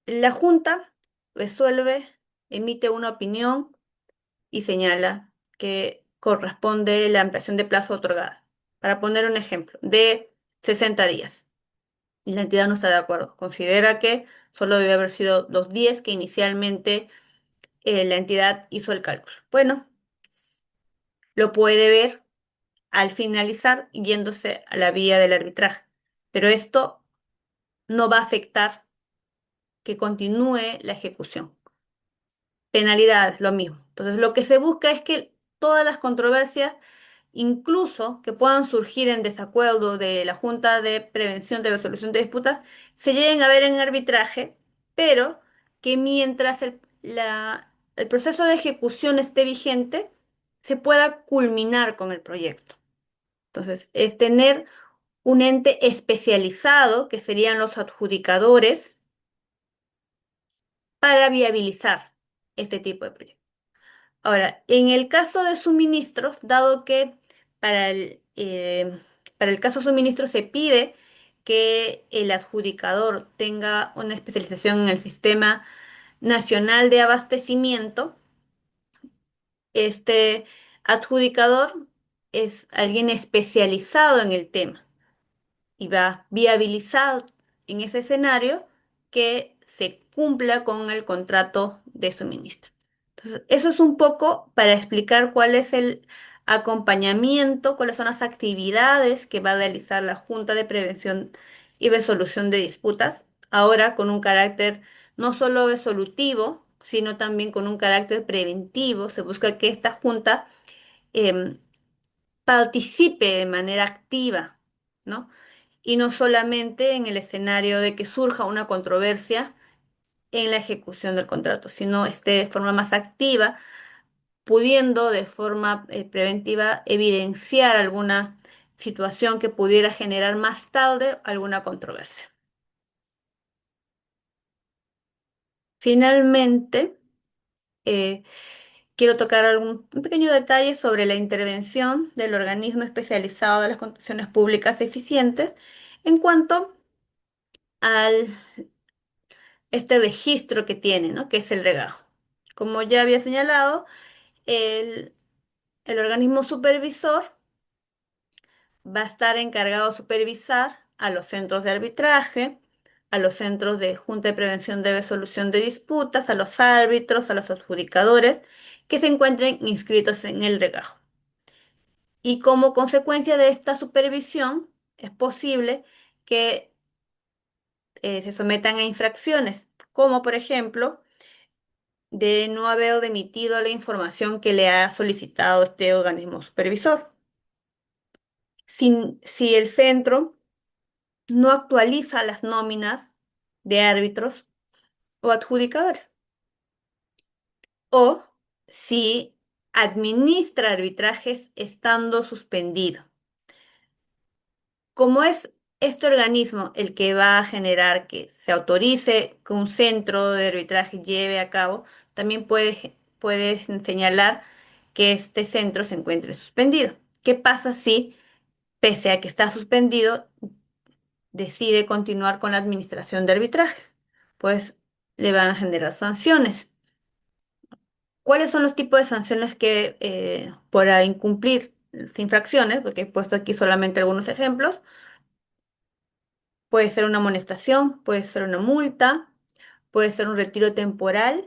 La Junta resuelve, emite una opinión y señala que corresponde la ampliación de plazo otorgada. Para poner un ejemplo, de 60 días. Y la entidad no está de acuerdo. Considera que solo debe haber sido los 10 que inicialmente la entidad hizo el cálculo. Bueno, lo puede ver al finalizar yéndose a la vía del arbitraje. Pero esto no va a afectar que continúe la ejecución. Penalidades, lo mismo. Entonces, lo que se busca es que todas las controversias, incluso que puedan surgir en desacuerdo de la Junta de Prevención de Resolución de Disputas, se lleguen a ver en arbitraje, pero que mientras el proceso de ejecución esté vigente, se pueda culminar con el proyecto. Entonces, es tener un ente especializado, que serían los adjudicadores, para viabilizar este tipo de proyectos. Ahora, en el caso de suministros, dado que para para el caso suministro se pide que el adjudicador tenga una especialización en el Sistema Nacional de Abastecimiento, este adjudicador es alguien especializado en el tema y va a viabilizar en ese escenario que se cumpla con el contrato de suministro. Entonces, eso es un poco para explicar cuál es el acompañamiento, cuáles son las actividades que va a realizar la Junta de Prevención y Resolución de Disputas, ahora con un carácter no solo resolutivo, sino también con un carácter preventivo. Se busca que esta Junta em, participe de manera activa, ¿no? Y no solamente en el escenario de que surja una controversia en la ejecución del contrato, sino esté de forma más activa, pudiendo de forma preventiva evidenciar alguna situación que pudiera generar más tarde alguna controversia. Finalmente, eh, quiero tocar un pequeño detalle sobre la intervención del organismo especializado de las contrataciones públicas eficientes en cuanto al este registro que tiene, ¿no? Que es el regajo. Como ya había señalado, el, el organismo supervisor va a estar encargado de supervisar a los centros de arbitraje, a los centros de Junta de Prevención de Resolución de Disputas, a los árbitros, a los adjudicadores que se encuentren inscritos en el regajo. Y como consecuencia de esta supervisión, es posible que se sometan a infracciones, como por ejemplo de no haber remitido la información que le ha solicitado este organismo supervisor. Si el centro no actualiza las nóminas de árbitros o adjudicadores, o si administra arbitrajes estando suspendido. Como es este organismo el que va a generar que se autorice que un centro de arbitraje lleve a cabo, también puedes señalar que este centro se encuentre suspendido. ¿Qué pasa si, pese a que está suspendido, decide continuar con la administración de arbitrajes? Pues le van a generar sanciones. ¿Cuáles son los tipos de sanciones que por incumplir las infracciones? Porque he puesto aquí solamente algunos ejemplos. Puede ser una amonestación, puede ser una multa, puede ser un retiro temporal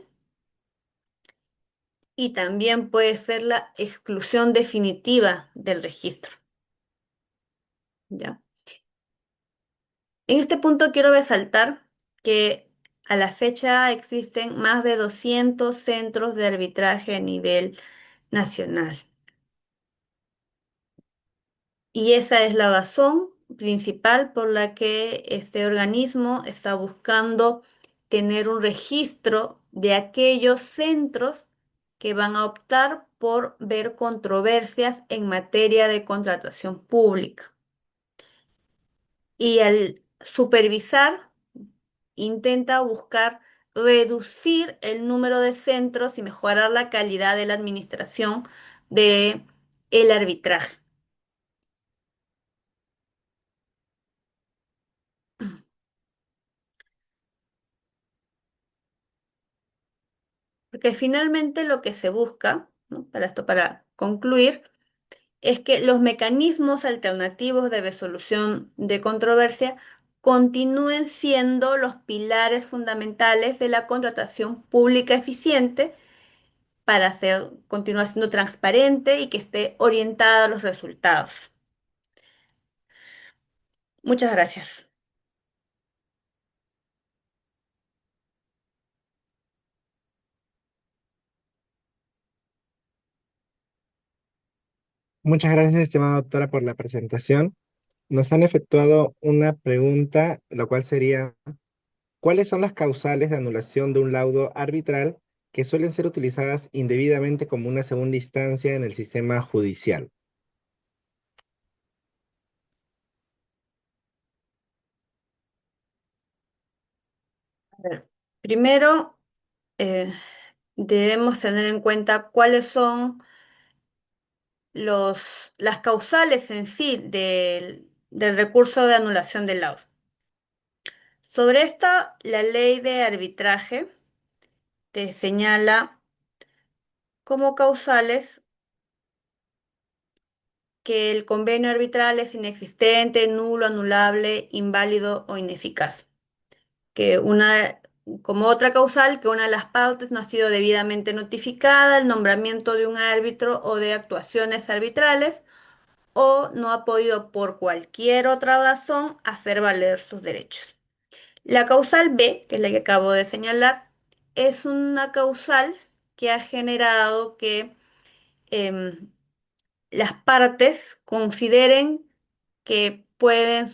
y también puede ser la exclusión definitiva del registro. ¿Ya? En este punto quiero resaltar que a la fecha existen más de 200 centros de arbitraje a nivel nacional. Y esa es la razón principal por la que este organismo está buscando tener un registro de aquellos centros que van a optar por ver controversias en materia de contratación pública. Y al supervisar, intenta buscar reducir el número de centros y mejorar la calidad de la administración de el arbitraje. Porque finalmente lo que se busca, ¿no? Para esto, para concluir, es que los mecanismos alternativos de resolución de controversia continúen siendo los pilares fundamentales de la contratación pública eficiente para continuar siendo transparente y que esté orientada a los resultados. Muchas gracias. Muchas gracias, estimada doctora, por la presentación. Nos han efectuado una pregunta, lo cual sería, ¿cuáles son las causales de anulación de un laudo arbitral que suelen ser utilizadas indebidamente como una segunda instancia en el sistema judicial? A ver, primero, eh, debemos tener en cuenta cuáles son las causales en sí del recurso de anulación del laudo. Sobre esta, la ley de arbitraje te señala como causales que el convenio arbitral es inexistente, nulo, anulable, inválido o ineficaz. Que como otra causal, que una de las partes no ha sido debidamente notificada, el nombramiento de un árbitro o de actuaciones arbitrales, o no ha podido por cualquier otra razón hacer valer sus derechos. La causal B, que es la que acabo de señalar, es una causal que ha generado que em, las partes consideren que pueden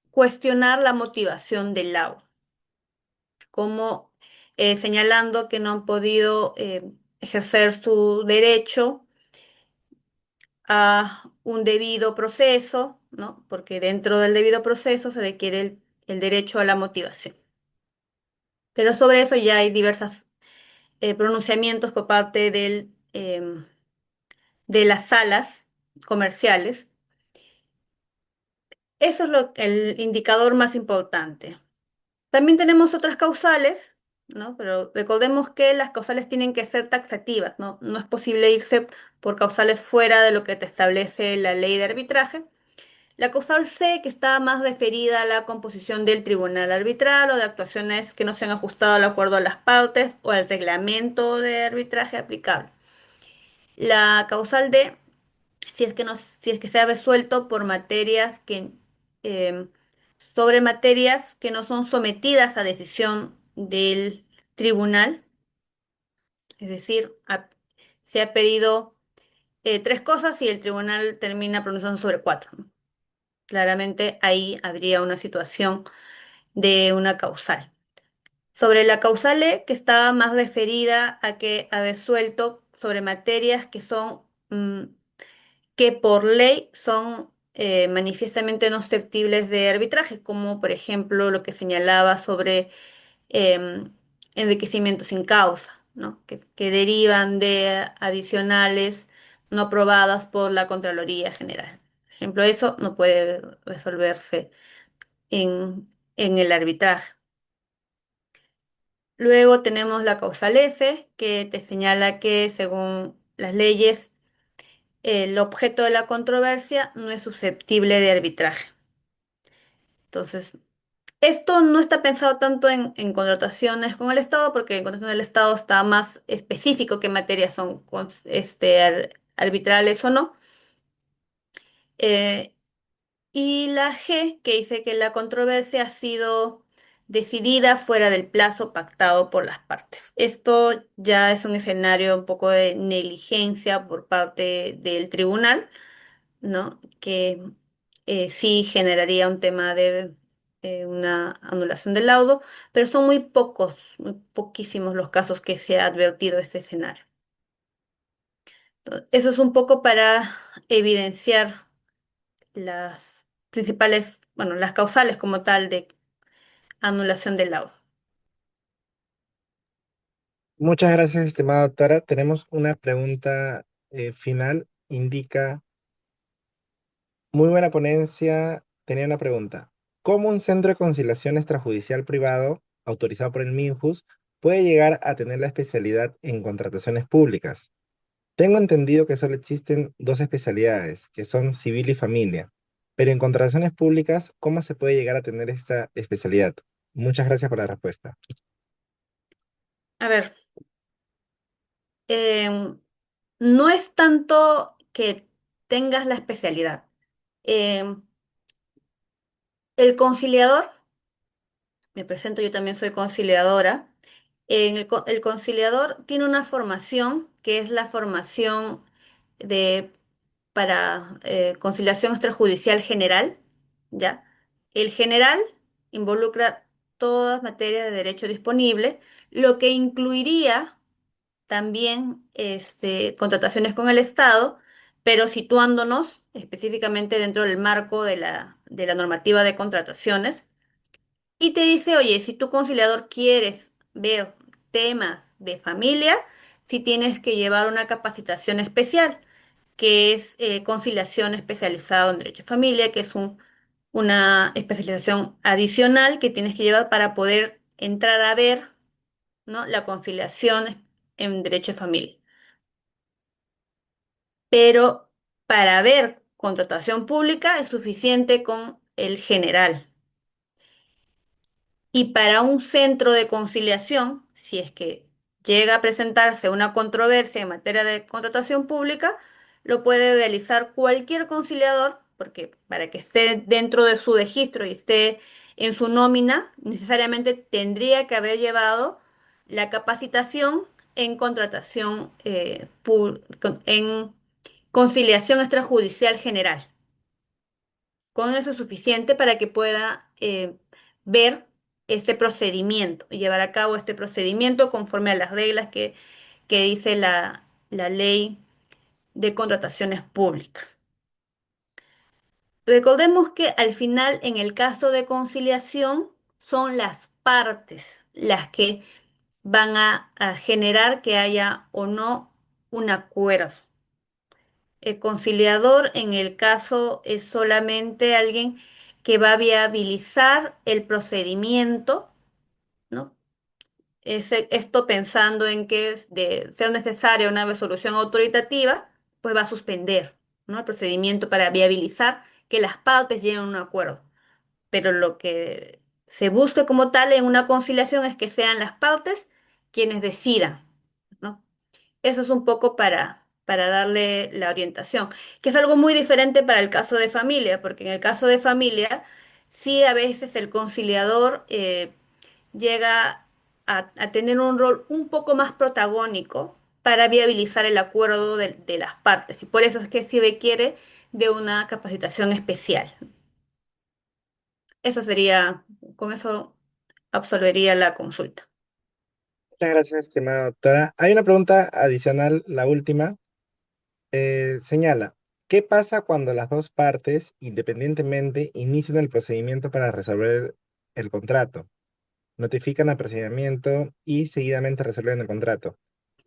cuestionar la motivación del laudo, como señalando que no han podido ejercer su derecho a un debido proceso, ¿no? Porque dentro del debido proceso se requiere el derecho a la motivación. Pero sobre eso ya hay diversos pronunciamientos por parte de las salas comerciales. Eso es el indicador más importante. También tenemos otras causales, ¿no? Pero recordemos que las causales tienen que ser taxativas, ¿no? No es posible irse por causales fuera de lo que te establece la ley de arbitraje. La causal C, que está más referida a la composición del tribunal arbitral o de actuaciones que no se han ajustado al acuerdo de las partes o al reglamento de arbitraje aplicable. La causal D, si es que no, si es que se ha resuelto por materias eh, sobre materias que no son sometidas a decisión del tribunal, es decir, se ha pedido tres cosas y el tribunal termina pronunciando sobre cuatro, ¿no? Claramente ahí habría una situación de una causal. Sobre la causal E, que estaba más referida a que ha resuelto sobre materias que por ley son manifiestamente no susceptibles de arbitraje, como por ejemplo lo que señalaba sobre enriquecimiento sin causa, ¿no? Que derivan de adicionales no aprobadas por la Contraloría General. Por ejemplo, eso no puede resolverse en el arbitraje. Luego tenemos la causal F, que te señala que según las leyes, el objeto de la controversia no es susceptible de arbitraje. Entonces, esto no está pensado tanto en contrataciones con el Estado, porque en contratación del Estado está más específico qué materias son arbitrales o no. Eh, y la G, que dice que la controversia ha sido decidida fuera del plazo pactado por las partes. Esto ya es un escenario un poco de negligencia por parte del tribunal, ¿no? Que sí generaría un tema de una anulación del laudo, pero son muy pocos, muy poquísimos los casos que se ha advertido este escenario. Entonces, eso es un poco para evidenciar las principales, bueno, las causales como tal de anulación del laudo. Muchas gracias, estimada doctora. Tenemos una pregunta final. Indica, muy buena ponencia. Tenía una pregunta. ¿Cómo un centro de conciliación extrajudicial privado, autorizado por el MINJUS, puede llegar a tener la especialidad en contrataciones públicas. Tengo entendido que solo existen dos especialidades, que son civil y familia. Pero en contrataciones públicas, ¿cómo se puede llegar a tener esta especialidad? Muchas gracias por la respuesta. A ver, em, no es tanto que tengas la especialidad. Em, el conciliador, me presento, yo también soy conciliadora. El conciliador tiene una formación que es la formación de, para conciliación extrajudicial general, ¿ya? El general involucra todas materias de derecho disponible, lo que incluiría también contrataciones con el Estado, pero situándonos específicamente dentro del marco de la normativa de contrataciones. Y te dice, oye, si tú conciliador quieres ver temas de familia, si tienes que llevar una capacitación especial, que es conciliación especializado en derecho de familia, que es una especialización adicional que tienes que llevar para poder entrar a ver, ¿no?, la conciliación en derecho de familia. Pero para ver contratación pública es suficiente con el general. Y para un centro de conciliación, si es que llega a presentarse una controversia en materia de contratación pública, lo puede realizar cualquier conciliador, porque para que esté dentro de su registro y esté en su nómina, necesariamente tendría que haber llevado la capacitación en contratación, en conciliación extrajudicial general. Con eso es suficiente para que pueda ver este procedimiento y llevar a cabo este procedimiento conforme a las reglas que dice la ley de contrataciones públicas. Recordemos que al final, en el caso de conciliación, son las partes las que van a generar que haya o no un acuerdo. El conciliador, en el caso, es solamente alguien que va a viabilizar el procedimiento, ¿no? Esto pensando en que de ser necesaria una resolución autoritativa, pues va a suspender, ¿no?, el procedimiento para viabilizar que las partes lleguen a un acuerdo. Pero lo que se busca como tal en una conciliación es que sean las partes quienes decidan, ¿no? Eso es un poco para darle la orientación, que es algo muy diferente para el caso de familia, porque en el caso de familia, sí a veces el conciliador llega a tener un rol un poco más protagónico para viabilizar el acuerdo de las partes, y por eso es que sí requiere de una capacitación especial. Eso sería, con eso absolvería la consulta. Muchas gracias, estimada doctora. Hay una pregunta adicional, la última. Señala, ¿qué pasa cuando las dos partes, independientemente, inician el procedimiento para resolver el contrato? Notifican al procedimiento y seguidamente resuelven el contrato.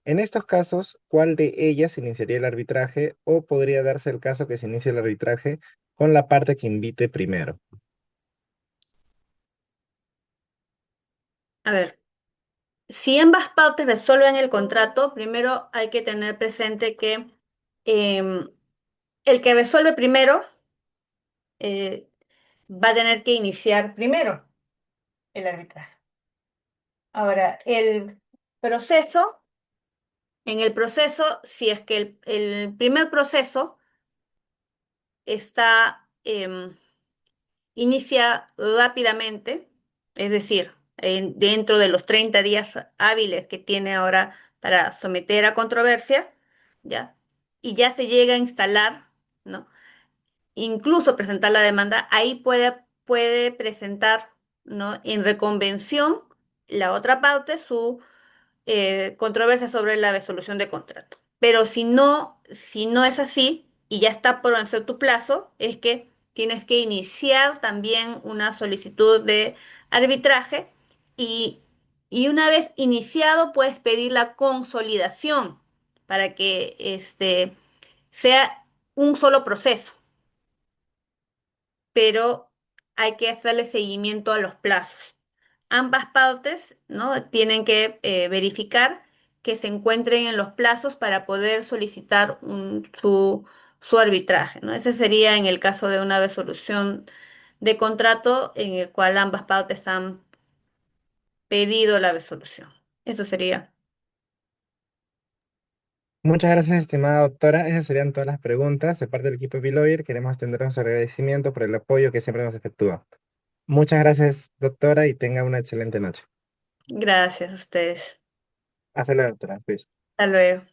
En estos casos, ¿cuál de ellas iniciaría el arbitraje o podría darse el caso que se inicie el arbitraje con la parte que invite primero? A ver. Si ambas partes resuelven el contrato, primero hay que tener presente que em, el que resuelve primero eh, va a tener que iniciar primero el arbitraje. Ahora, proceso, en el proceso, si es que el primer proceso está, inicia rápidamente, es decir, dentro de los 30 días hábiles que tiene ahora para someter a controversia, ¿ya? Y ya se llega a instalar, ¿no? Incluso presentar la demanda, ahí puede presentar, ¿no?, en reconvención la otra parte su controversia sobre la resolución de contrato. Pero si no es así y ya está por vencer tu plazo, es que tienes que iniciar también una solicitud de arbitraje y, y una vez iniciado puedes pedir la consolidación para que sea un solo proceso, pero hay que hacerle seguimiento a los plazos. ambas partes, ¿no? Tienen que verificar que se encuentren en los plazos para poder solicitar su arbitraje, ¿no? Ese sería en el caso de una resolución de contrato en el cual ambas partes han pedido la resolución. Eso sería. Muchas gracias, estimada doctora. Esas serían todas las preguntas. De parte del equipo de Biloyer, queremos extender nuestro agradecimiento por el apoyo que siempre nos efectúa. Muchas gracias, doctora, y tenga una excelente noche. Gracias a ustedes. Hasta luego, doctora. Pues. Hasta luego.